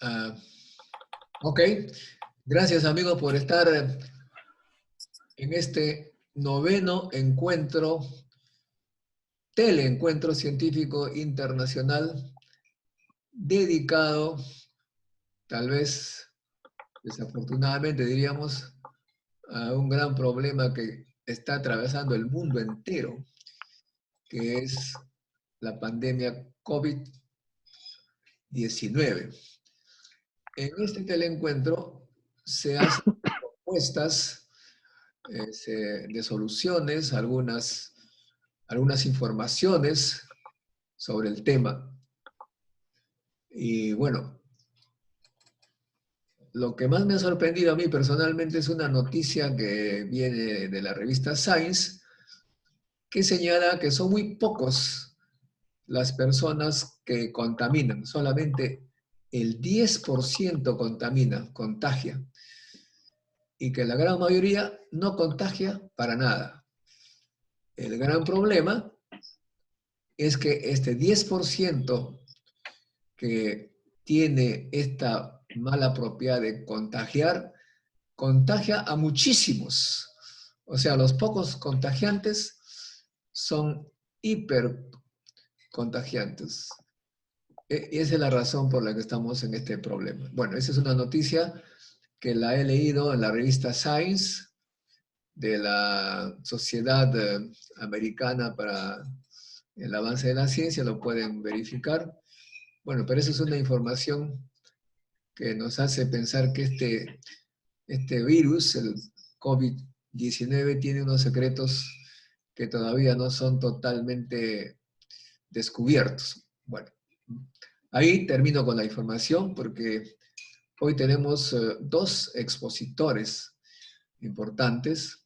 Ah, ok, gracias amigos por estar en este noveno encuentro, teleencuentro científico internacional, dedicado, tal vez desafortunadamente diríamos, a un gran problema que está atravesando el mundo entero, que es la pandemia COVID-19. En este teleencuentro se hacen propuestas de soluciones, algunas informaciones sobre el tema. Y bueno, lo que más me ha sorprendido a mí personalmente es una noticia que viene de la revista Science, que señala que son muy pocos las personas que contaminan, solamente el 10% contagia, y que la gran mayoría no contagia para nada. El gran problema es que este 10% que tiene esta mala propiedad de contagiar, contagia a muchísimos. O sea, los pocos contagiantes son hiper contagiantes. Y esa es la razón por la que estamos en este problema. Bueno, esa es una noticia que la he leído en la revista Science de la Sociedad Americana para el Avance de la Ciencia, lo pueden verificar. Bueno, pero eso es una información que nos hace pensar que este virus, el COVID-19, tiene unos secretos que todavía no son totalmente descubiertos. Bueno, ahí termino con la información porque hoy tenemos dos expositores importantes.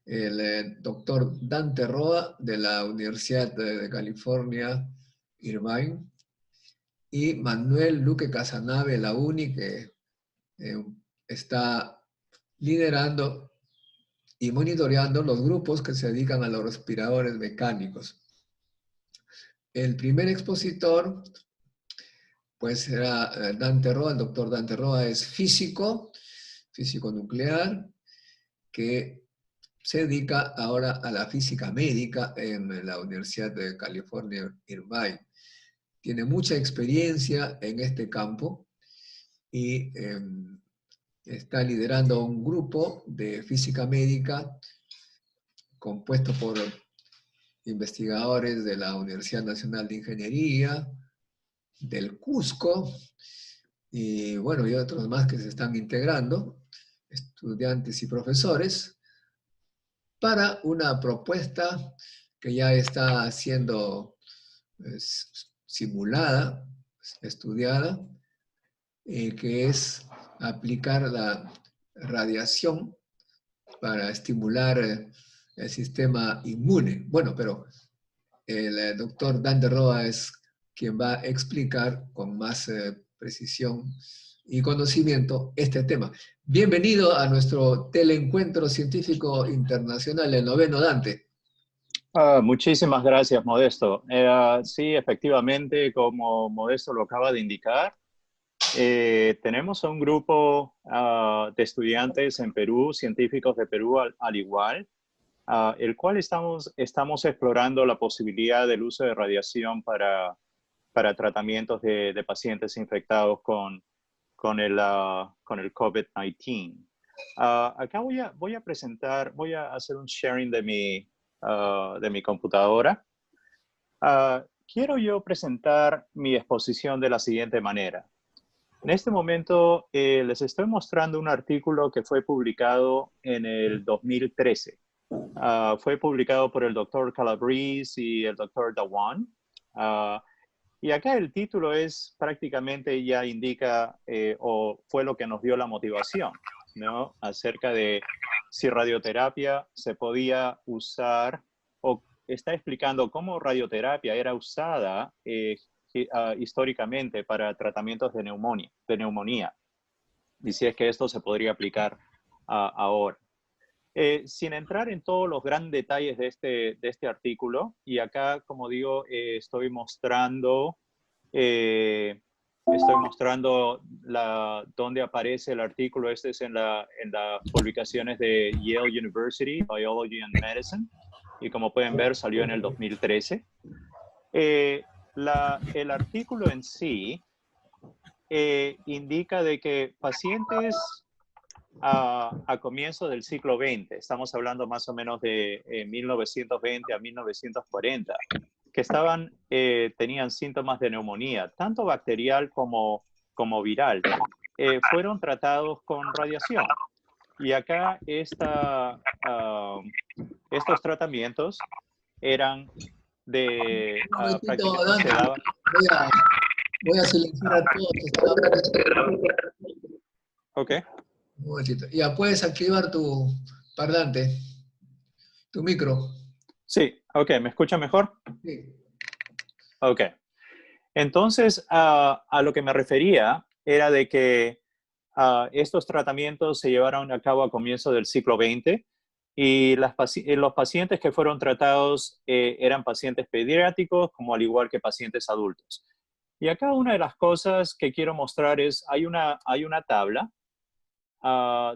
El doctor Dante Roa de la Universidad de California, Irvine, y Manuel Luque Casanave de la UNI, que eh, está liderando y monitoreando los grupos que se dedican a los respiradores mecánicos. El primer expositor, pues era Dante Roa. El doctor Dante Roa es físico nuclear, que se dedica ahora a la física médica en la Universidad de California, Irvine. Tiene mucha experiencia en este campo y está liderando un grupo de física médica compuesto por investigadores de la Universidad Nacional de Ingeniería, del Cusco, y bueno, y otros más que se están integrando, estudiantes y profesores, para una propuesta que ya está siendo simulada, estudiada, que es aplicar la radiación para estimular el sistema inmune. Bueno, pero el doctor Dante Roa es quien va a explicar con más precisión y conocimiento este tema. Bienvenido a nuestro teleencuentro científico internacional, el noveno, Dante. Muchísimas gracias, Modesto. Sí, efectivamente, como Modesto lo acaba de indicar, tenemos un grupo de estudiantes en Perú, científicos de Perú al igual, el cual estamos explorando la posibilidad del uso de radiación para tratamientos de pacientes infectados con el COVID-19. Acá voy a hacer un sharing de mi computadora. Quiero yo presentar mi exposición de la siguiente manera. En este momento les estoy mostrando un artículo que fue publicado en el 2013. Fue publicado por el doctor Calabrese y el doctor Dawan. Y acá el título prácticamente ya indica o fue lo que nos dio la motivación, ¿no? Acerca de si radioterapia se podía usar o está explicando cómo radioterapia era usada históricamente para tratamientos de neumonía. Y si es que esto se podría aplicar ahora. Sin entrar en todos los grandes detalles de este artículo, y acá, como digo, estoy mostrando Estoy mostrando dónde aparece el artículo. Este es en las publicaciones de Yale University, Biology and Medicine. Y como pueden ver, salió en el 2013. El artículo en sí indica de que pacientes a comienzos del siglo XX, estamos hablando más o menos de 1920 a 1940, que tenían síntomas de neumonía, tanto bacterial como viral, fueron tratados con radiación. Y acá estos tratamientos eran de Un momentito, prácticamente Dante. se daba. Voy a silenciar a todos. Ok. Un momentito. Ya puedes activar tu parlante, tu micro. Sí, ok, ¿me escucha mejor? Sí. Ok. Entonces, a lo que me refería era de que estos tratamientos se llevaron a cabo a comienzos del siglo XX y los pacientes que fueron tratados eran pacientes pediátricos como al igual que pacientes adultos. Y acá una de las cosas que quiero mostrar es, hay una tabla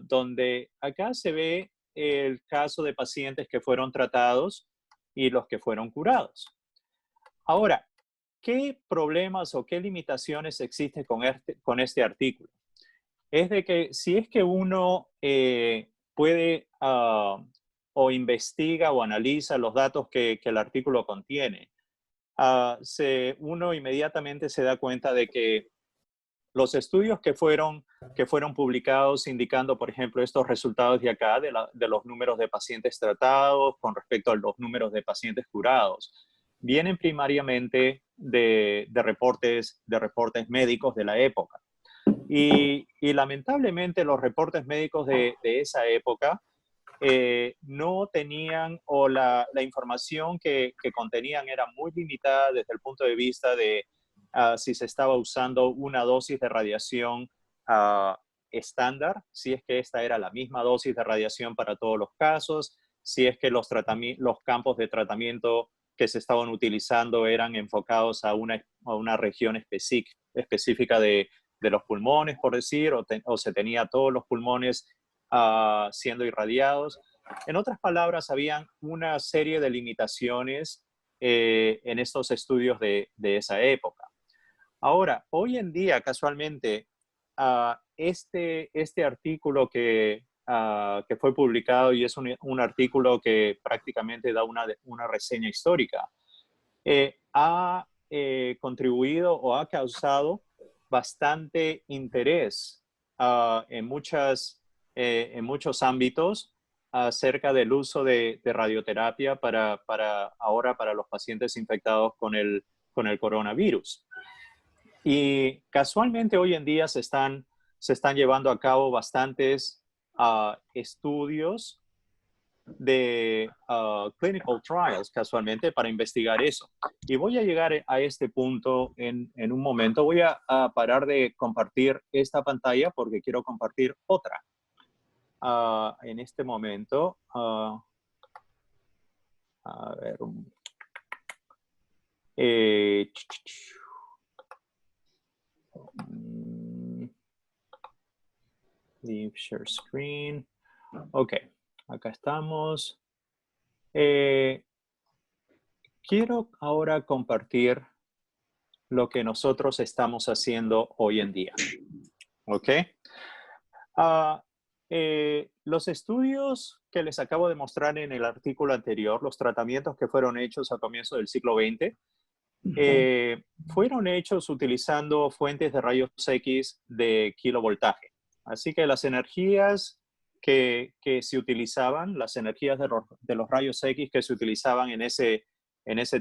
donde acá se ve el caso de pacientes que fueron tratados y los que fueron curados. Ahora, ¿qué problemas o qué limitaciones existen con este artículo? Es de que si es que uno puede o investiga o analiza los datos que el artículo contiene, uno inmediatamente se da cuenta de que los estudios que fueron publicados indicando, por ejemplo, estos resultados de acá, de los números de pacientes tratados con respecto a los números de pacientes curados, vienen primariamente de reportes médicos de la época. Y lamentablemente los reportes médicos de esa época no tenían, o la información que contenían era muy limitada desde el punto de vista de si se estaba usando una dosis de radiación estándar, si es que esta era la misma dosis de radiación para todos los casos, si es que los campos de tratamiento que se estaban utilizando eran enfocados a una región específica de los pulmones, por decir, o se tenía todos los pulmones siendo irradiados. En otras palabras, habían una serie de limitaciones en estos estudios de esa época. Ahora, hoy en día, casualmente, este artículo que fue publicado, y es un artículo que prácticamente da una reseña histórica, ha contribuido o ha causado bastante interés en muchos ámbitos acerca del uso de radioterapia para los pacientes infectados con el coronavirus. Y casualmente hoy en día se están llevando a cabo bastantes estudios de clinical trials, casualmente, para investigar eso. Y voy a llegar a este punto en un momento. Voy a parar de compartir esta pantalla porque quiero compartir otra. En este momento, a ver, leave share screen. Ok, acá estamos. Quiero ahora compartir lo que nosotros estamos haciendo hoy en día. ¿Ok? Los estudios que les acabo de mostrar en el artículo anterior, los tratamientos que fueron hechos a comienzos del siglo XX, fueron hechos utilizando fuentes de rayos X de kilovoltaje. Así que las energías que se utilizaban, las energías de los rayos X que se utilizaban en ese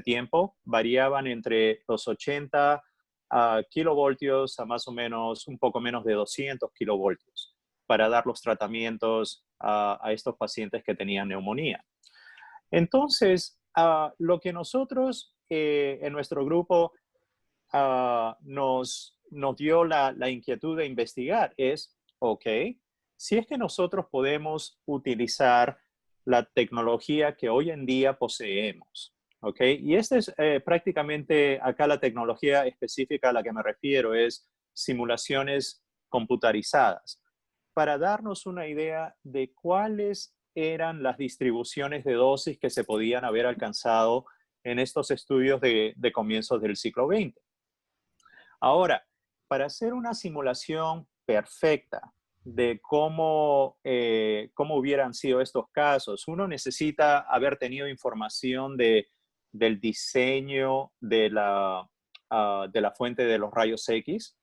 tiempo, variaban entre los 80 kilovoltios a más o menos un poco menos de 200 kilovoltios para dar los tratamientos a estos pacientes que tenían neumonía. Entonces, lo que nosotros en nuestro grupo nos dio la inquietud de investigar es, ok, si es que nosotros podemos utilizar la tecnología que hoy en día poseemos, ok, y esta es prácticamente acá la tecnología específica a la que me refiero es simulaciones computarizadas para darnos una idea de cuáles eran las distribuciones de dosis que se podían haber alcanzado en estos estudios de comienzos del siglo XX. Ahora, para hacer una simulación perfecta de cómo hubieran sido estos casos, uno necesita haber tenido información del diseño de la fuente de los rayos X,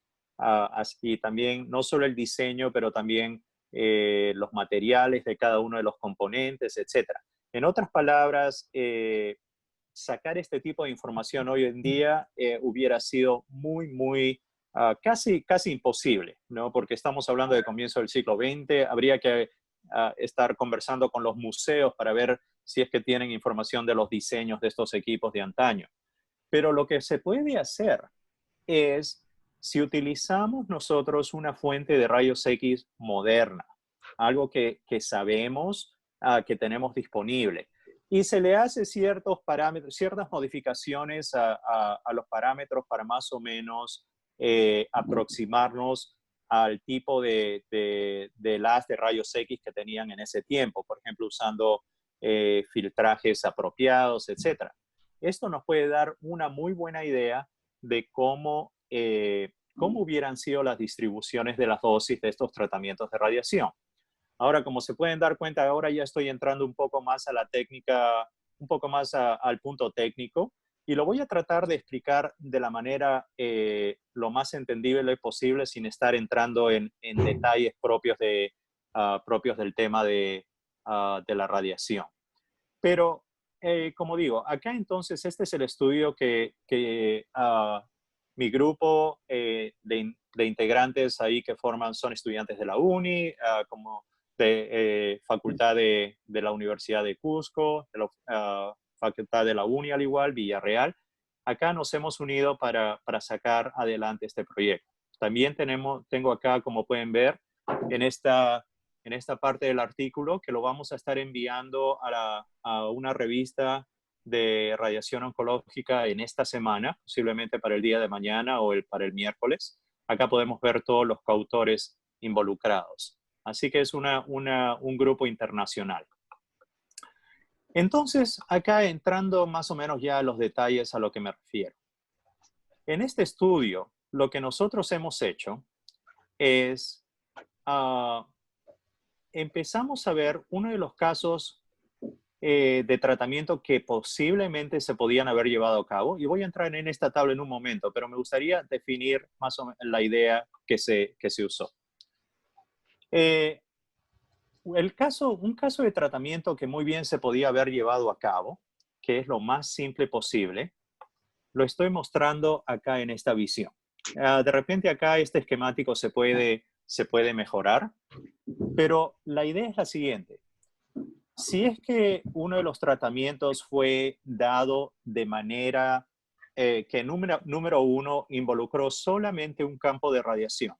y también no solo el diseño, pero también los materiales de cada uno de los componentes, etcétera. En otras palabras, sacar este tipo de información hoy en día hubiera sido casi imposible, ¿no? Porque estamos hablando de comienzo del siglo XX, habría que estar conversando con los museos para ver si es que tienen información de los diseños de estos equipos de antaño. Pero lo que se puede hacer es, si utilizamos nosotros una fuente de rayos X moderna, algo que sabemos que tenemos disponible, y se le hace ciertos parámetros, ciertas modificaciones a los parámetros para más o menos aproximarnos al tipo de haz de rayos X que tenían en ese tiempo, por ejemplo, usando filtrajes apropiados, etc. Esto nos puede dar una muy buena idea de cómo hubieran sido las distribuciones de las dosis de estos tratamientos de radiación. Ahora, como se pueden dar cuenta, ahora ya estoy entrando un poco más a la técnica, un poco más al punto técnico, y lo voy a tratar de explicar de la manera lo más entendible posible sin estar entrando en detalles propios del tema de la radiación. Pero, como digo, acá entonces este es el estudio que mi grupo de integrantes ahí que forman son estudiantes de la UNI, como de Facultad de la Universidad de Cusco, de la Facultad de la UNI al igual, Villarreal. Acá nos hemos unido para sacar adelante este proyecto. También tengo acá, como pueden ver, en esta parte del artículo, que lo vamos a estar enviando a una revista de radiación oncológica en esta semana, posiblemente para el día de mañana o para el miércoles. Acá podemos ver todos los coautores involucrados. Así que es un grupo internacional. Entonces, acá entrando más o menos ya a los detalles a lo que me refiero. En este estudio, lo que nosotros hemos hecho es empezamos a ver uno de los casos de tratamiento que posiblemente se podían haber llevado a cabo. Y voy a entrar en esta tabla en un momento, pero me gustaría definir más o menos la idea que se usó. Un caso de tratamiento que muy bien se podía haber llevado a cabo, que es lo más simple posible, lo estoy mostrando acá en esta visión. De repente acá este esquemático se puede mejorar, pero la idea es la siguiente. Si es que uno de los tratamientos fue dado de manera que número uno involucró solamente un campo de radiación,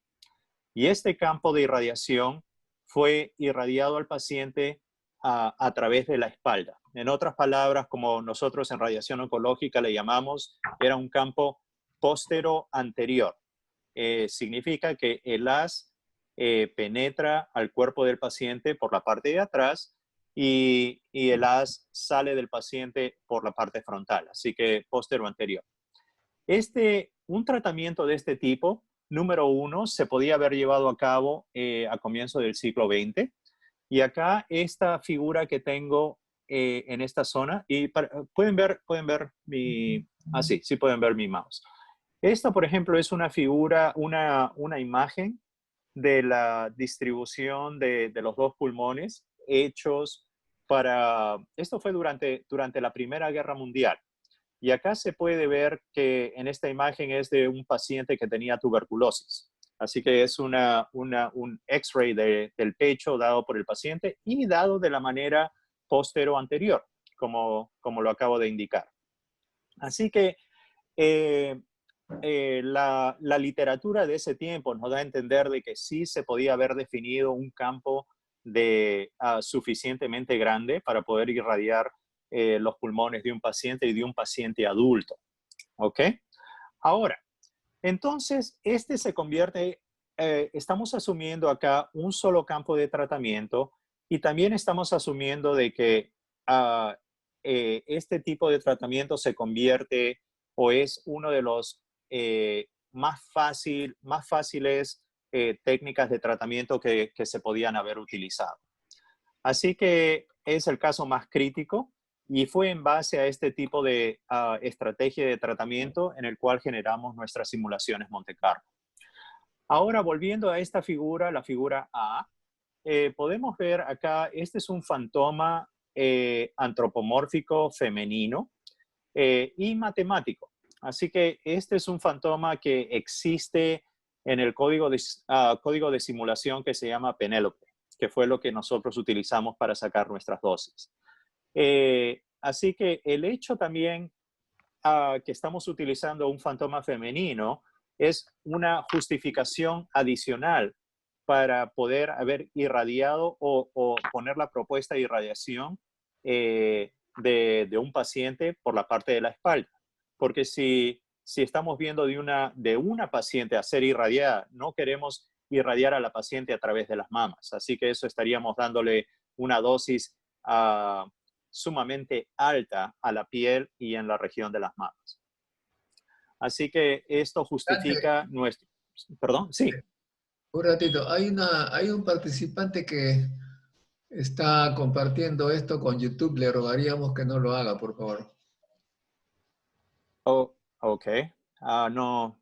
y este campo de irradiación fue irradiado al paciente a través de la espalda. En otras palabras, como nosotros en radiación oncológica le llamamos, era un campo póstero-anterior. Significa que el haz penetra al cuerpo del paciente por la parte de atrás y el haz sale del paciente por la parte frontal, así que póstero-anterior. Un tratamiento de este tipo, número uno, se podía haber llevado a cabo a comienzo del siglo XX. Y acá esta figura que tengo en esta zona, y pueden ver mi, sí pueden ver mi mouse. Esta, por ejemplo, es una figura, una imagen de la distribución de los dos pulmones hechos esto fue durante la Primera Guerra Mundial. Y acá se puede ver que en esta imagen es de un paciente que tenía tuberculosis. Así que es un X-ray del pecho dado por el paciente y dado de la manera postero-anterior, como lo acabo de indicar. Así que la literatura de ese tiempo nos da a entender de que sí se podía haber definido un campo suficientemente grande para poder irradiar los pulmones de un paciente y de un paciente adulto. ¿Ok? Ahora, Entonces, este se convierte, estamos asumiendo acá un solo campo de tratamiento y también estamos asumiendo de que ah, este tipo de tratamiento se convierte o es uno de los más fáciles técnicas de tratamiento que se podían haber utilizado. Así que es el caso más crítico y fue en base a este tipo de estrategia de tratamiento en el cual generamos nuestras simulaciones Monte Carlo. Ahora, volviendo a esta figura, la figura A, podemos ver acá, este es un fantoma antropomórfico femenino y matemático. Así que este es un fantoma que existe en el código de simulación que se llama Penélope, que fue lo que nosotros utilizamos para sacar nuestras dosis. Así que el hecho también que estamos utilizando un fantoma femenino es una justificación adicional para poder haber irradiado o poner la propuesta de irradiación de un paciente por la parte de la espalda. Porque si estamos viendo de una paciente a ser irradiada, no queremos irradiar a la paciente a través de las mamas. Así que eso estaríamos dándole una dosis sumamente alta a la piel y en la región de las mamas. Así que esto Dante, justifica nuestro... Perdón, sí. un ratito, hay un participante que está compartiendo esto con YouTube. Le rogaríamos que no lo haga, por favor. Oh, ok. No,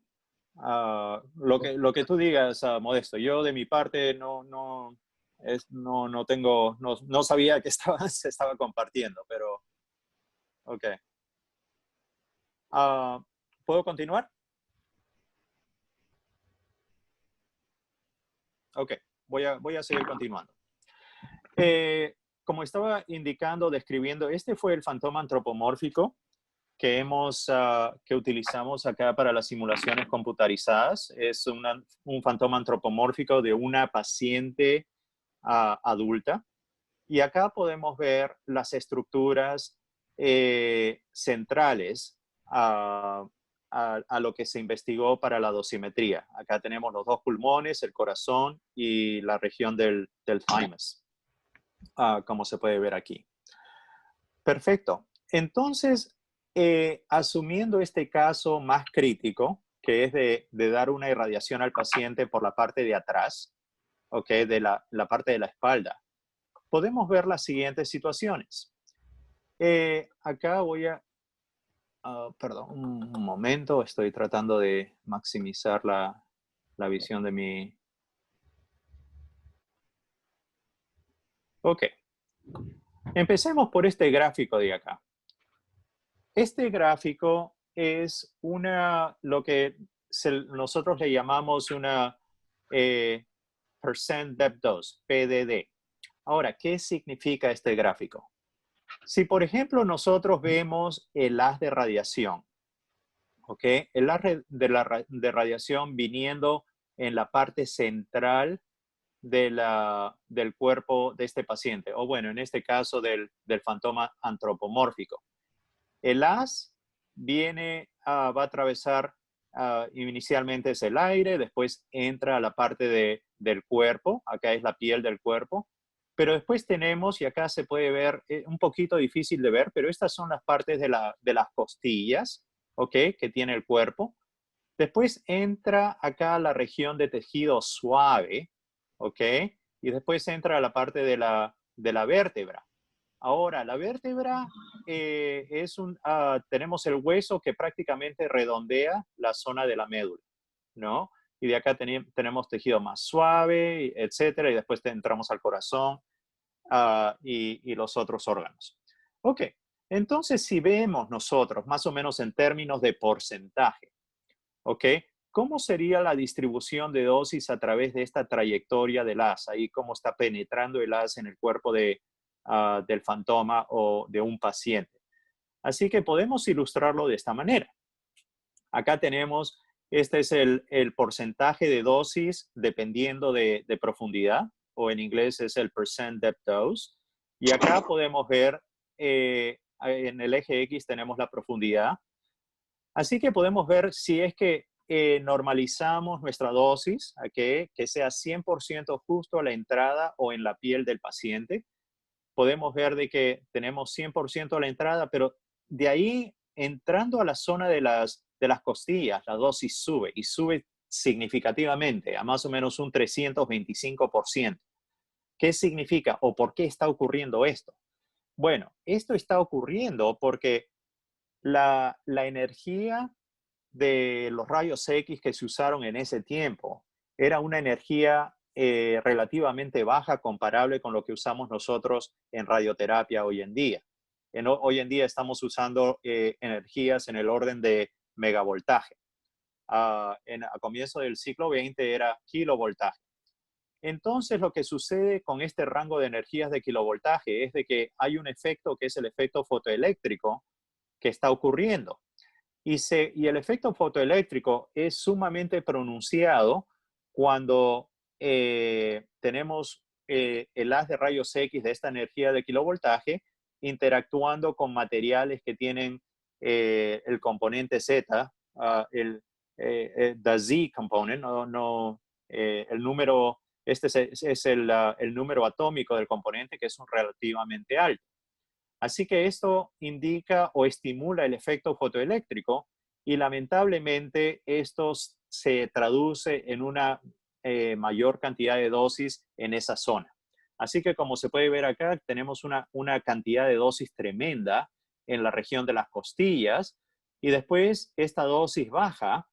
lo que tú digas, Modesto. Yo de mi parte no tengo, no sabía que se estaba compartiendo, pero ok. Ah, ¿Puedo continuar? Ok, voy a seguir continuando. Eh, Como estaba indicando, describiendo, este fue el fantoma antropomórfico que utilizamos acá para las simulaciones computarizadas. Es un fantoma antropomórfico de una paciente adulta. Y acá podemos ver las estructuras centrales a lo que se investigó para la dosimetría. Acá tenemos los dos pulmones, el corazón y la región del thymus, como se puede ver aquí. Perfecto. Entonces, asumiendo este caso más crítico, que es de dar una irradiación al paciente por la parte de atrás, ¿okay? De la parte de la espalda, podemos ver las siguientes situaciones. Acá perdón, un momento, estoy tratando de maximizar la visión de mi... Ok, empecemos por este gráfico de acá. Este gráfico es lo que nosotros le llamamos una percent depth dose, PDD. Ahora, ¿qué significa este gráfico? Si, por ejemplo, nosotros vemos el haz de radiación, ¿ok? El haz de radiación viniendo en la parte central del cuerpo de este paciente, o bueno, en este caso del fantoma antropomórfico. El haz va a atravesar, inicialmente es el aire, después entra a la parte del cuerpo, acá es la piel del cuerpo, pero después tenemos, y acá se puede ver, un poquito difícil de ver, pero estas son las partes de las costillas, ¿ok? Que tiene el cuerpo. Después entra acá a la región de tejido suave, ¿ok? Y después entra a la parte de la vértebra. Ahora, la vértebra tenemos el hueso que prácticamente redondea la zona de la médula, ¿no? Y de acá tenemos tejido más suave, etcétera, y después entramos al corazón y los otros órganos. Ok, entonces si vemos nosotros, más o menos en términos de porcentaje, ok, ¿cómo sería la distribución de dosis a través de esta trayectoria del haz? Ahí cómo está penetrando el haz en el cuerpo del fantoma o de un paciente. Así que podemos ilustrarlo de esta manera. Acá tenemos, este es el porcentaje de dosis dependiendo de profundidad, o en inglés es el percent depth dose. Y acá podemos ver, en el eje X tenemos la profundidad. Así que podemos ver si es que normalizamos nuestra dosis a que sea 100% justo a la entrada o en la piel del paciente. Podemos ver de que tenemos 100% a la entrada, pero de ahí entrando a la zona de las costillas, la dosis sube y sube significativamente a más o menos un 325%. ¿Qué significa o por qué está ocurriendo esto? Bueno, esto está ocurriendo porque la energía de los rayos X que se usaron en ese tiempo era una energía relativamente baja comparable con lo que usamos nosotros en radioterapia hoy en día. Hoy en día estamos usando energías en el orden de megavoltaje. A comienzo del siglo XX era kilovoltaje. Entonces, lo que sucede con este rango de energías de kilovoltaje es de que hay un efecto que es el efecto fotoeléctrico que está ocurriendo. Y el efecto fotoeléctrico es sumamente pronunciado cuando tenemos el haz de rayos X de esta energía de kilovoltaje interactuando con materiales que tienen el componente Z, the Z component, el número, este es el número atómico del componente, que es relativamente alto. Así que esto indica o estimula el efecto fotoeléctrico y lamentablemente esto se traduce en una mayor cantidad de dosis en esa zona. Así que como se puede ver acá, tenemos una cantidad de dosis tremenda en la región de las costillas y después esta dosis baja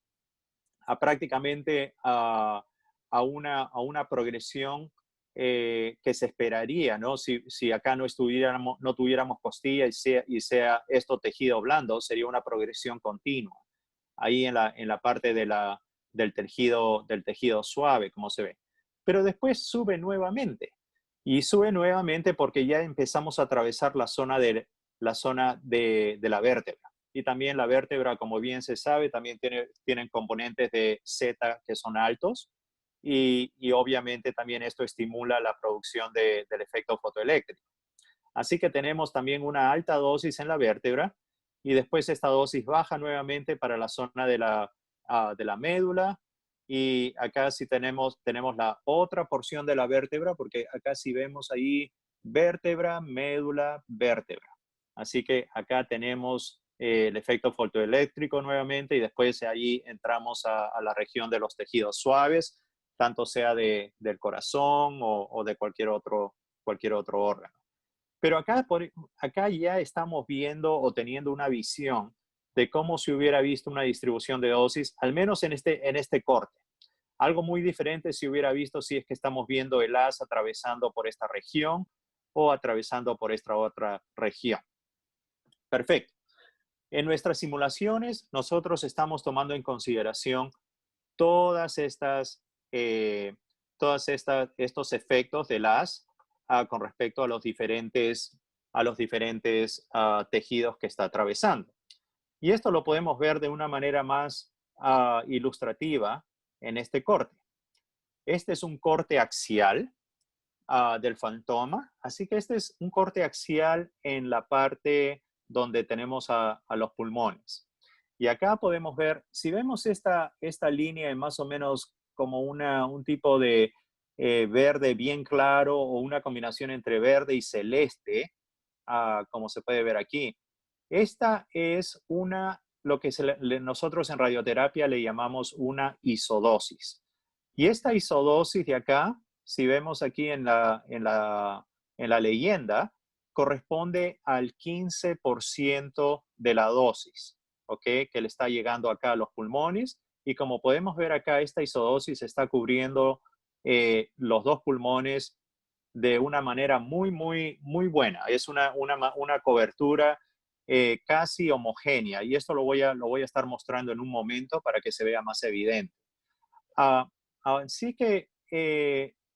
a prácticamente a una progresión que se esperaría, ¿no? Si acá no tuviéramos costilla y sea esto tejido blando, sería una progresión continua. Ahí en la parte del tejido suave, como se ve. Pero después sube nuevamente. Y sube nuevamente porque ya empezamos a atravesar la zona de la vértebra. Y también la vértebra, como bien se sabe, también tienen componentes de Z que son altos. Y obviamente también esto estimula la producción del efecto fotoeléctrico. Así que tenemos también una alta dosis en la vértebra y después esta dosis baja nuevamente para la zona de la médula. Y acá sí tenemos la otra porción de la vértebra, porque acá sí vemos ahí vértebra, médula, vértebra. Así que acá tenemos el efecto fotoeléctrico nuevamente y después ahí entramos a la región de los tejidos suaves, tanto sea del corazón o de cualquier otro órgano. Pero acá ya estamos viendo o teniendo una visión de cómo se hubiera visto una distribución de dosis, al menos en este corte. Algo muy diferente si hubiera visto si es que estamos viendo el haz atravesando por esta región o atravesando por esta otra región. Perfecto. En nuestras simulaciones, nosotros estamos tomando en consideración todas estos efectos del haz con respecto a los diferentes tejidos que está atravesando. Y esto lo podemos ver de una manera más ilustrativa en este corte. Este es un corte axial del fantoma, así que este es un corte axial en la parte donde tenemos a los pulmones. Y acá podemos ver, si vemos esta línea en más o menos como un tipo de verde bien claro o una combinación entre verde y celeste, como se puede ver aquí. Esta es lo que nosotros en radioterapia le llamamos una isodosis. Y esta isodosis de acá, si vemos aquí en la leyenda, corresponde al 15% de la dosis, ¿ok? Que le está llegando acá a los pulmones. Y como podemos ver acá, esta isodosis está cubriendo los dos pulmones de una manera muy, muy, muy buena. Es una cobertura casi homogénea. Y esto lo voy a estar mostrando en un momento para que se vea más evidente. Así que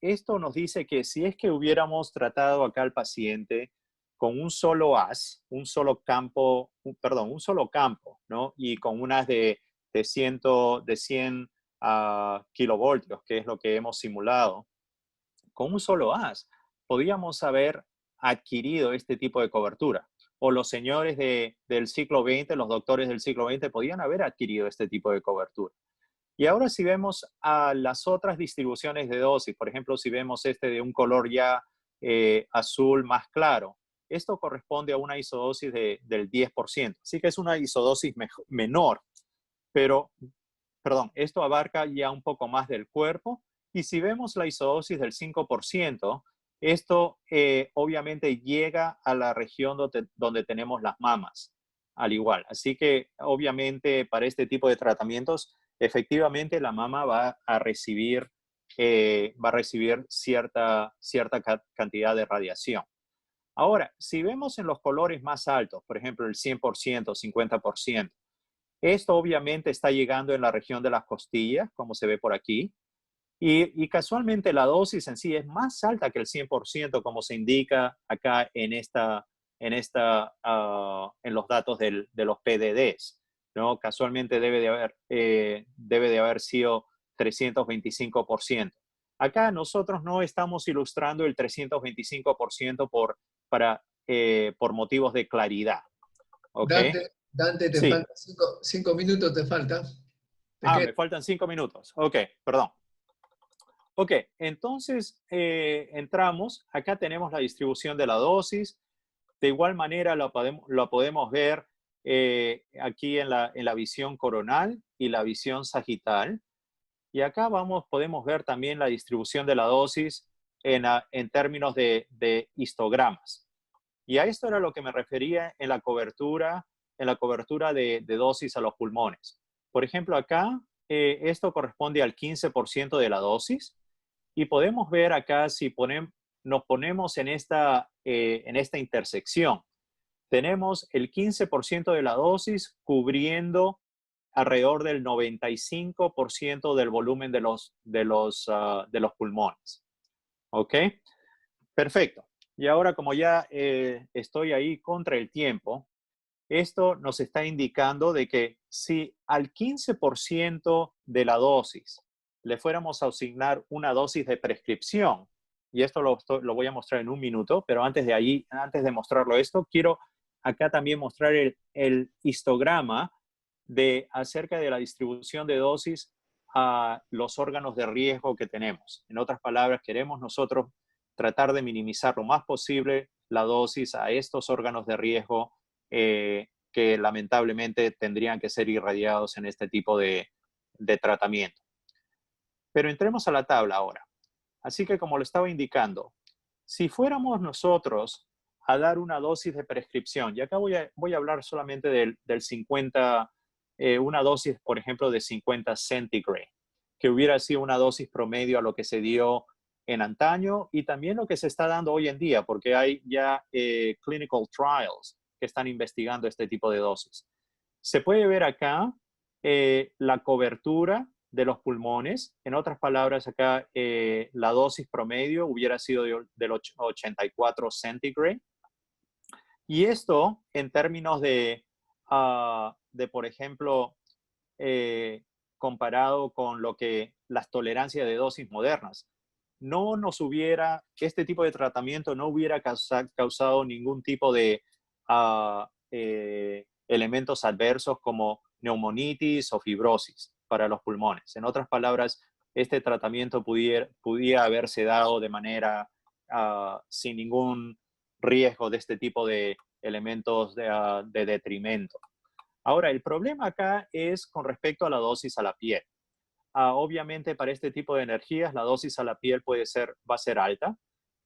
esto nos dice que si es que hubiéramos tratado acá al paciente con un solo haz, un solo campo, ¿no? Y con un haz de 100 kilovoltios, que es lo que hemos simulado, con un solo haz, podíamos haber adquirido este tipo de cobertura. O los señores del siglo XX, los doctores del siglo XX, podían haber adquirido este tipo de cobertura. Y ahora si vemos a las otras distribuciones de dosis, por ejemplo, si vemos este de un color ya azul más claro, esto corresponde a una isodosis del 10%. Así que es una isodosis menor, pero, perdón, esto abarca ya un poco más del cuerpo. Y si vemos la isodosis del 5%, esto obviamente llega a la región donde tenemos las mamas, al igual. Así que obviamente para este tipo de tratamientos, efectivamente la mama va a recibir cierta cantidad de radiación. Ahora, si vemos en los colores más altos, por ejemplo el 100%, 50%, esto obviamente está llegando en la región de las costillas, como se ve por aquí, y casualmente la dosis en sí es más alta que el 100%, como se indica acá en los datos de los PDDs, ¿no? Casualmente debe de haber sido 325%. Acá nosotros no estamos ilustrando el 325% por motivos de claridad, ¿ok? Dante, te Sí. faltan 5 minutos, te falta. Me faltan 5 minutos. Ok, perdón. Ok, entonces entramos, acá tenemos la distribución de la dosis, de igual manera lo podemos ver aquí en la visión coronal y la visión sagital, y acá podemos ver también la distribución de la dosis en términos de histogramas. Y a esto era lo que me refería en la cobertura de dosis a los pulmones. Por ejemplo, acá esto corresponde al 15% de la dosis. Y podemos ver acá si nos ponemos en esta intersección. Tenemos el 15% de la dosis cubriendo alrededor del 95% del volumen de los pulmones. ¿Ok? Perfecto. Y ahora, como ya estoy ahí contra el tiempo, esto nos está indicando de que si al 15% de la dosis le fuéramos a asignar una dosis de prescripción, y esto lo voy a mostrar en un minuto, pero antes de mostrarlo esto, quiero acá también mostrar el histograma acerca de la distribución de dosis a los órganos de riesgo que tenemos. En otras palabras, queremos nosotros tratar de minimizar lo más posible la dosis a estos órganos de riesgo que lamentablemente tendrían que ser irradiados en este tipo de tratamiento. Pero entremos a la tabla ahora. Así que como lo estaba indicando, si fuéramos nosotros a dar una dosis de prescripción, y acá voy a hablar solamente del 50, una dosis, por ejemplo, de 50 centigrade, que hubiera sido una dosis promedio a lo que se dio en antaño y también lo que se está dando hoy en día, porque hay ya clinical trials que están investigando este tipo de dosis. Se puede ver acá la cobertura de los pulmones. En otras palabras, acá la dosis promedio hubiera sido del 84 centigrade. Y esto en términos por ejemplo, comparado con las tolerancias de dosis modernas, este tipo de tratamiento no hubiera causado ningún tipo de elementos adversos como neumonitis o fibrosis para los pulmones. En otras palabras, este tratamiento pudiera haberse dado de manera sin ningún riesgo de este tipo de elementos de detrimento. Ahora, el problema acá es con respecto a la dosis a la piel. Obviamente, para este tipo de energías, la dosis a la piel va a ser alta,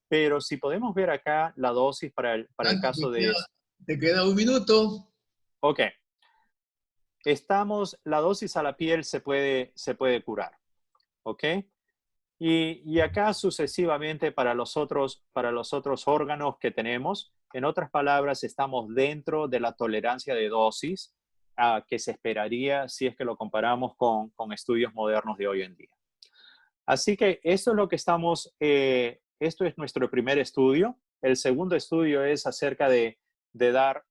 pero si podemos ver acá la dosis para el Dante, caso de... te queda 1 minuto. Ok, la dosis a la piel se puede curar, ¿ok? Y acá sucesivamente para los otros órganos que tenemos, en otras palabras, estamos dentro de la tolerancia de dosis que se esperaría si es que lo comparamos con estudios modernos de hoy en día. Así que esto es lo que esto es nuestro primer estudio. El segundo estudio es acerca de dar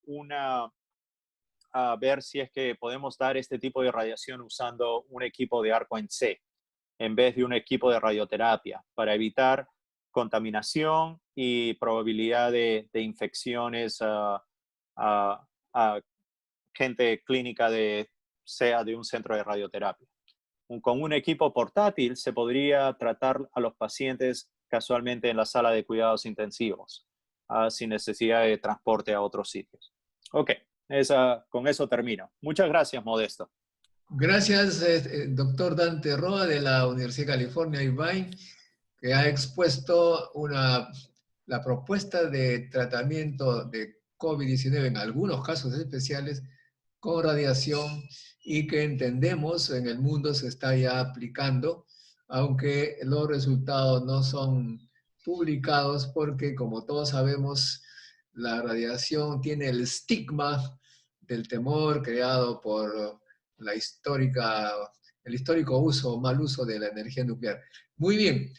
a ver si es que podemos dar este tipo de radiación usando un equipo de arco en C en vez de un equipo de radioterapia para evitar contaminación y probabilidad de infecciones a gente clínica sea de un centro de radioterapia. con un equipo portátil se podría tratar a los pacientes casualmente en la sala de cuidados intensivos, sin necesidad de transporte a otros sitios. Ok, con eso termino. Muchas gracias, Modesto. Gracias, doctor Dante Roa de la Universidad de California, Irvine, que ha expuesto la propuesta de tratamiento de COVID-19 en algunos casos especiales con radiación y que entendemos en el mundo se está ya aplicando, aunque los resultados no son publicados porque, como todos sabemos, la radiación tiene el estigma del temor creado por el histórico uso o mal uso de la energía nuclear. Muy bien.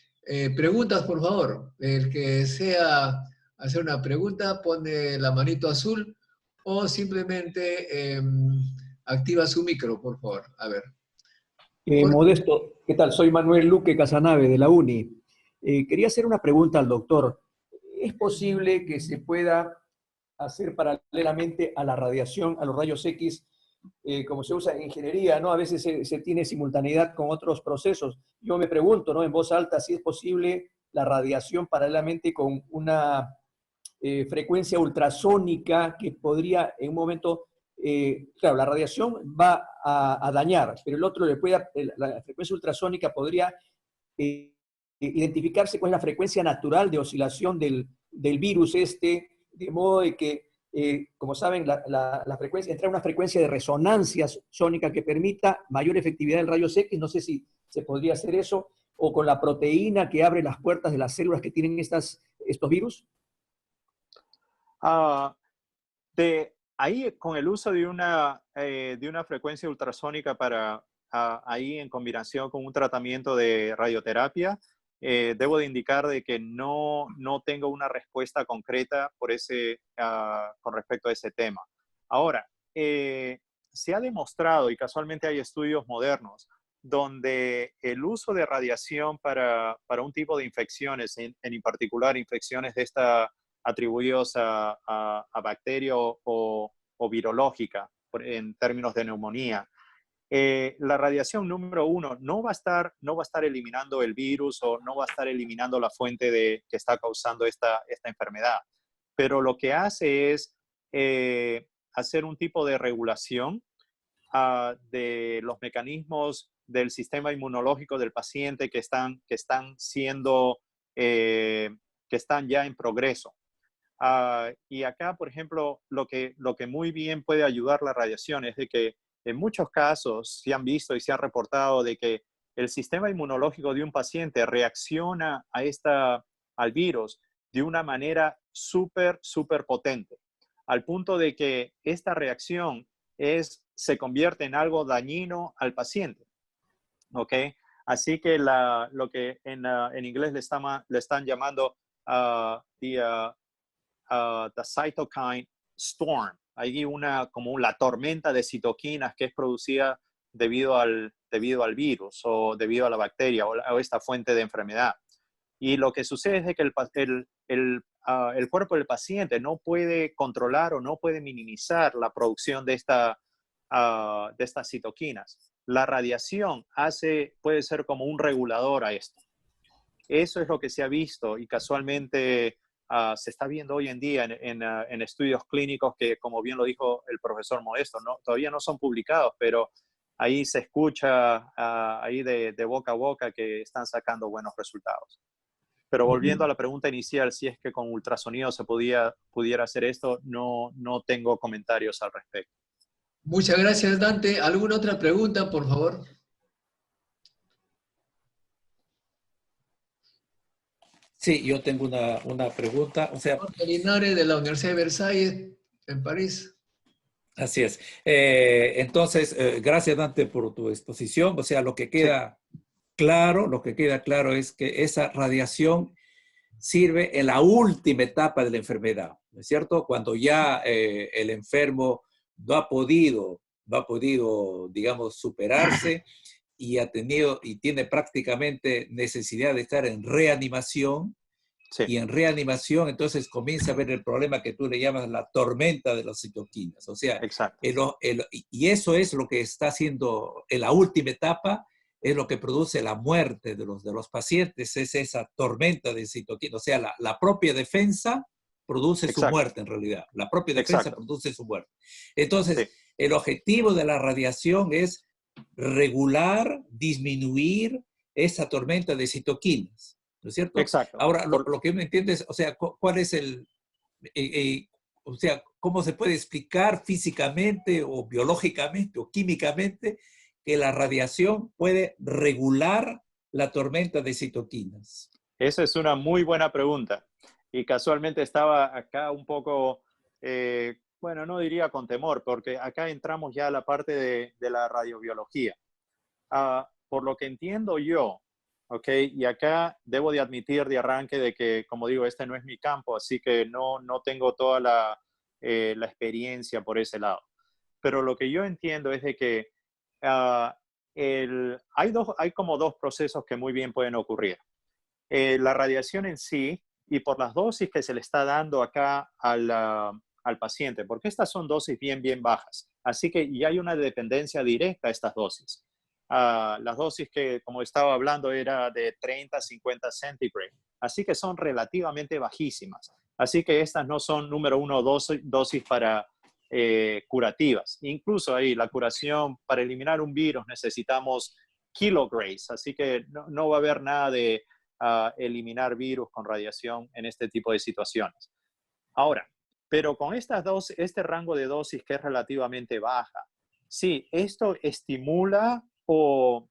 Preguntas, por favor. El que desea hacer una pregunta pone la manito azul o simplemente activa su micro, por favor. A ver. Modesto, ¿qué tal? Soy Manuel Luque Casanave de la UNI. Quería hacer una pregunta al doctor. ¿Es posible que se pueda hacer paralelamente a la radiación, a los rayos X, como se usa en ingeniería, ¿no? A veces se tiene simultaneidad con otros procesos. Yo me pregunto, ¿no? En voz alta, si es posible la radiación paralelamente con una frecuencia ultrasónica que podría en un momento, claro, la radiación va a dañar, pero el otro la frecuencia ultrasónica podría identificarse cuál es la frecuencia natural de oscilación del virus de modo de que como saben, la frecuencia, entra una frecuencia de resonancia sónica que permita mayor efectividad del rayos X. No sé si se podría hacer eso, o con la proteína que abre las puertas de las células que tienen estos virus. Ahí, con el uso de una frecuencia ultrasónica ahí en combinación con un tratamiento de radioterapia, debo de indicar de que no tengo una respuesta concreta con respecto a ese tema. Ahora, se ha demostrado, y casualmente hay estudios modernos, donde el uso de radiación para un tipo de infecciones, en particular infecciones de atribuidos a bacteria o virológica, en términos de neumonía, la radiación número uno no va a estar eliminando el virus o no va a estar eliminando la fuente que está causando esta enfermedad, pero lo que hace es hacer un tipo de regulación de los mecanismos del sistema inmunológico del paciente que están ya en progreso. Y acá, por ejemplo, lo que muy bien puede ayudar la radiación es de que en muchos casos se han visto y se ha reportado de que el sistema inmunológico de un paciente reacciona al virus de una manera súper potente, al punto de que esta reacción se convierte en algo dañino al paciente. ¿Ok? Así que lo que en inglés le están llamando the cytokine storm. Hay como la tormenta de citoquinas que es producida debido al virus o debido a la bacteria o esta fuente de enfermedad. Y lo que sucede es que el cuerpo del paciente no puede controlar o no puede minimizar la producción de estas citoquinas. La radiación puede ser como un regulador a esto. Eso es lo que se ha visto y casualmente se está viendo hoy en día en estudios clínicos que, como bien lo dijo el profesor Modesto, todavía no son publicados, pero ahí se escucha ahí de boca a boca que están sacando buenos resultados. Pero volviendo a la pregunta inicial, si es que con ultrasonido se pudiera hacer esto, no tengo comentarios al respecto. Muchas gracias, Dante. ¿Alguna otra pregunta, por favor? Sí, yo tengo una pregunta. O sea, Jorge Linares de la Universidad de Versalles, en París. así es. Entonces, gracias, Dante, por tu exposición. O sea, lo que queda claro es que esa radiación sirve en la última etapa de la enfermedad, ¿no es cierto? Cuando ya el enfermo no ha podido, digamos, superarse y tiene prácticamente necesidad de estar en reanimación. Sí. Y en reanimación, entonces comienza a ver el problema que tú le llamas la tormenta de las citoquinas. O sea, y eso es lo que está haciendo en la última etapa, es lo que produce la muerte de los pacientes, es esa tormenta de citoquinas. O sea, la propia defensa produce su Exacto, muerte en realidad. La propia defensa exacto. produce su muerte. Entonces, Sí, el objetivo de la radiación es regular, disminuir esa tormenta de citoquinas, ¿no es cierto? exacto. Ahora, lo que uno entiende es, o sea, ¿cuál es o sea, cómo se puede explicar físicamente o biológicamente o químicamente que la radiación puede regular la tormenta de citoquinas? Esa es una muy buena pregunta. Y casualmente estaba acá un poco, bueno, no diría con temor, porque acá entramos ya a la parte de la radiobiología. Por lo que entiendo yo, ¿ok? Y acá debo de admitir de arranque de que, como digo, este no es mi campo, así que no tengo toda la experiencia por ese lado. Pero lo que yo entiendo es de que ah, hay como dos procesos que muy bien pueden ocurrir. La radiación en sí y por las dosis que se le está dando acá al paciente, porque estas son dosis bien bajas. Así que ya hay una dependencia directa a estas dosis. Las dosis que, como estaba hablando, era de 30 a 50 centigrade. Así que son relativamente bajísimas. Así que estas no son, número uno, dosis para curativas. Incluso ahí la curación para eliminar un virus necesitamos kilograys. Así que no va a haber nada de eliminar virus con radiación en este tipo de situaciones. Ahora, pero con este rango de dosis que es relativamente baja, sí, esto estimula o,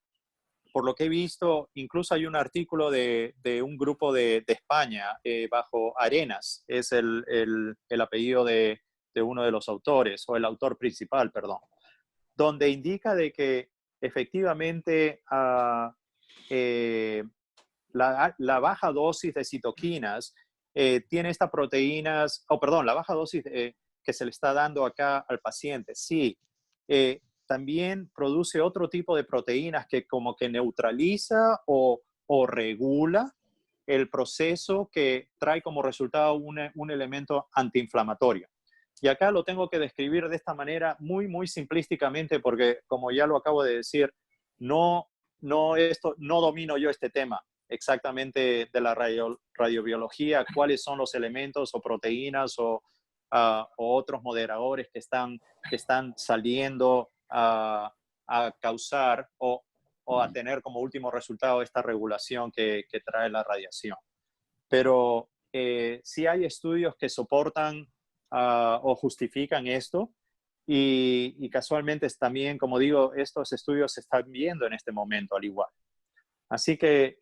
por lo que he visto, incluso hay un artículo de un grupo de España, bajo Arenas, es el apellido de uno de los autores, o el autor principal, perdón, donde indica de que efectivamente la baja dosis de citoquinas tiene estas proteínas, la baja dosis que se le está dando acá al paciente, sí, también produce otro tipo de proteínas que como que neutraliza o regula el proceso que trae como resultado un elemento antiinflamatorio. Y acá lo tengo que describir de esta manera muy simplísticamente porque, como ya lo acabo de decir, no domino yo este tema exactamente de la radiobiología, cuáles son los elementos o proteínas o otros moderadores que están saliendo a causar o a tener como último resultado esta regulación que trae la radiación. Pero sí hay estudios que soportan o justifican esto y casualmente también, como digo, estos estudios se están viendo en este momento al igual. Así que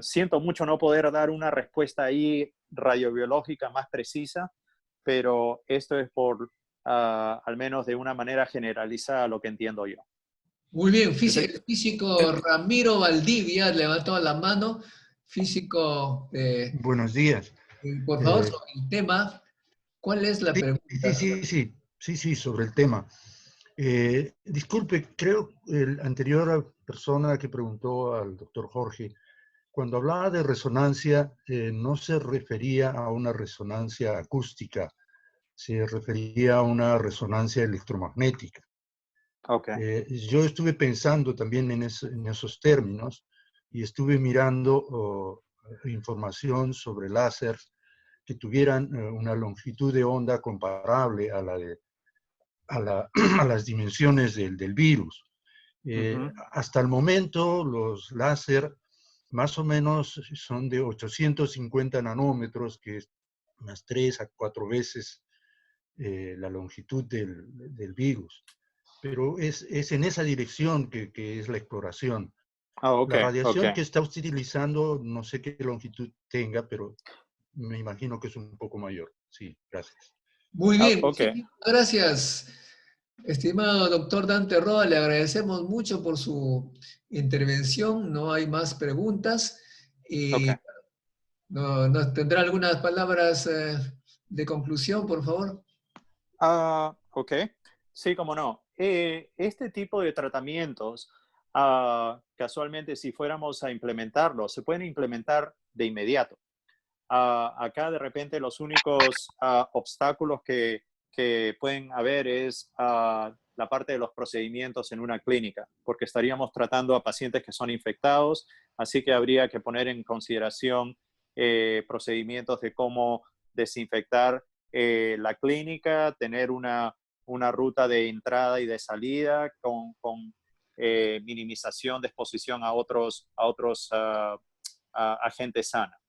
siento mucho no poder dar una respuesta ahí radiobiológica más precisa, pero esto es por, al menos de una manera generalizada, lo que entiendo yo. Muy bien, Perfecto. el físico Ramiro Valdivia levantó la mano, físico, Buenos días. por favor, Eh, sobre el tema, ¿cuál es la sí, pregunta? sí, sobre el tema. Disculpe, creo la anterior persona que preguntó al doctor Jorge, cuando hablaba de resonancia, no se refería a una resonancia acústica, se refería a una resonancia electromagnética. Okay. Yo estuve pensando también en esos términos y estuve mirando información sobre láser que tuvieran una longitud de onda comparable a a las dimensiones del virus. Hasta el momento, los láser más o menos son de 850 nanómetros, que es unas 3 a 4 veces la longitud del virus. Pero es en esa dirección que es la exploración. La Okay. radiación que está utilizando, no sé qué longitud tenga, pero me imagino que es un poco mayor. Sí, gracias. Muy bien, Okay. muchísimas gracias, estimado doctor Dante Roa, le agradecemos mucho por su intervención, no hay más preguntas y Okay. ¿nos tendrá algunas palabras de conclusión, por favor? Ok, sí, cómo no. Este tipo de tratamientos, casualmente, si fuéramos a implementarlos, se pueden implementar de inmediato. Acá, de repente, los únicos obstáculos que pueden haber es la parte de los procedimientos en una clínica, porque estaríamos tratando a pacientes que son infectados, así que habría que poner en consideración procedimientos de cómo desinfectar la clínica, tener una ruta de entrada y de salida con minimización de exposición a otros agentes sanos.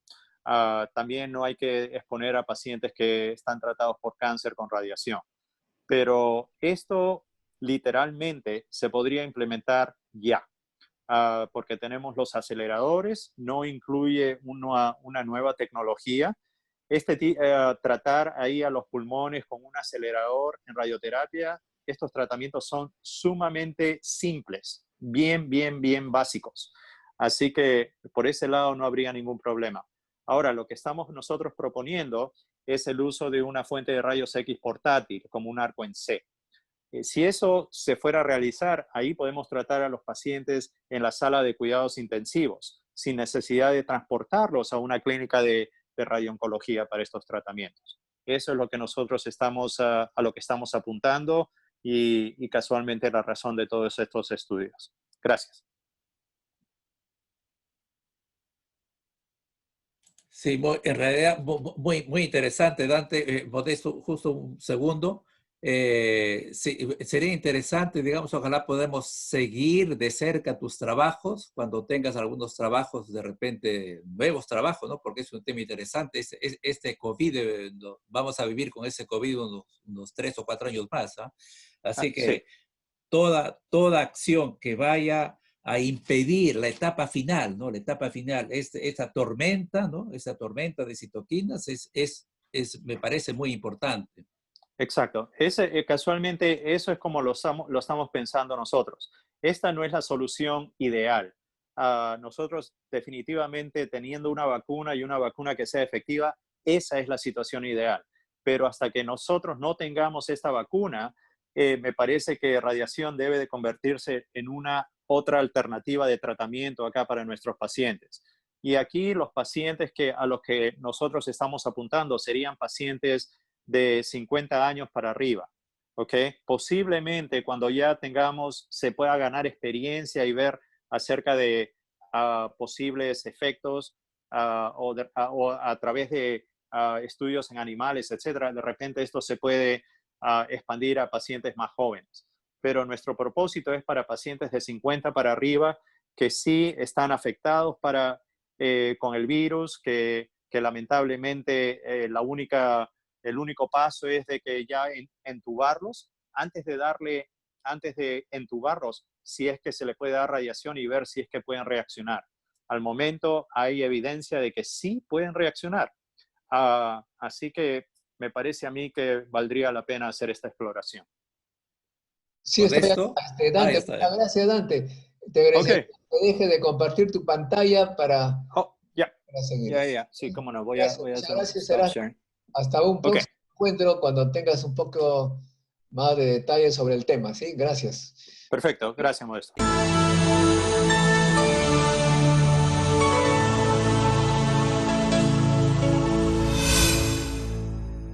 También no hay que exponer a pacientes que están tratados por cáncer con radiación. Pero esto literalmente se podría implementar ya, porque tenemos los aceleradores, no incluye una nueva tecnología. Tratar ahí a los pulmones con un acelerador en radioterapia, estos tratamientos son sumamente simples, bien básicos. Así que por ese lado no habría ningún problema. Ahora, lo que estamos nosotros proponiendo es el uso de una fuente de rayos X portátil, como un arco en C. Si eso se fuera a realizar, ahí podemos tratar a los pacientes en la sala de cuidados intensivos, sin necesidad de transportarlos a una clínica de radiooncología para estos tratamientos. Eso es lo que nosotros a lo que estamos apuntando y casualmente la razón de todos estos estudios. Gracias. Sí, en realidad muy interesante, Dante. Modesto, justo un segundo. Sí, sería interesante, digamos, ojalá podamos seguir de cerca tus trabajos, cuando tengas algunos trabajos, de repente, nuevos trabajos, ¿no? Porque es un tema interesante. Este COVID, vamos a vivir con ese COVID unos 3 o 4 años más, ¿ah? Así que Sí. toda acción que vaya a impedir la etapa final, ¿no? La etapa final, esa tormenta, ¿no? Esa tormenta de citoquinas me parece muy importante. Exacto. Casualmente eso es como lo estamos pensando nosotros. Esta no es la solución ideal. Nosotros definitivamente teniendo una vacuna y una vacuna que sea efectiva, esa es la situación ideal. Pero hasta que nosotros no tengamos esta vacuna, me parece que radiación debe de convertirse en una otra alternativa de tratamiento acá para nuestros pacientes. Y aquí los pacientes a los que nosotros estamos apuntando serían pacientes de 50 años para arriba, ¿ok? Posiblemente cuando ya se pueda ganar experiencia y ver acerca de posibles efectos o a través de estudios en animales, etcétera, de repente esto se puede expandir a pacientes más jóvenes. Pero nuestro propósito es para pacientes de 50 para arriba que sí están afectados con el virus, que lamentablemente el único paso es de que ya entubarlos, antes de entubarlos, si es que se le puede dar radiación y ver si es que pueden reaccionar. Al momento hay evidencia de que sí pueden reaccionar. Así que me parece a mí que valdría la pena hacer esta exploración. Sí, estoy acá. ¿Modesto? Dante, Está muchas bien. gracias, Dante. Te agradecería que dejes de compartir tu pantalla para seguir. Ya. Sí, cómo no. Voy a Muchas hacer un gracias. stop Será sharing. hasta un Ok, próximo encuentro cuando tengas un poco más de detalles sobre el tema. ¿Sí? Gracias. perfecto. Gracias, Modesto.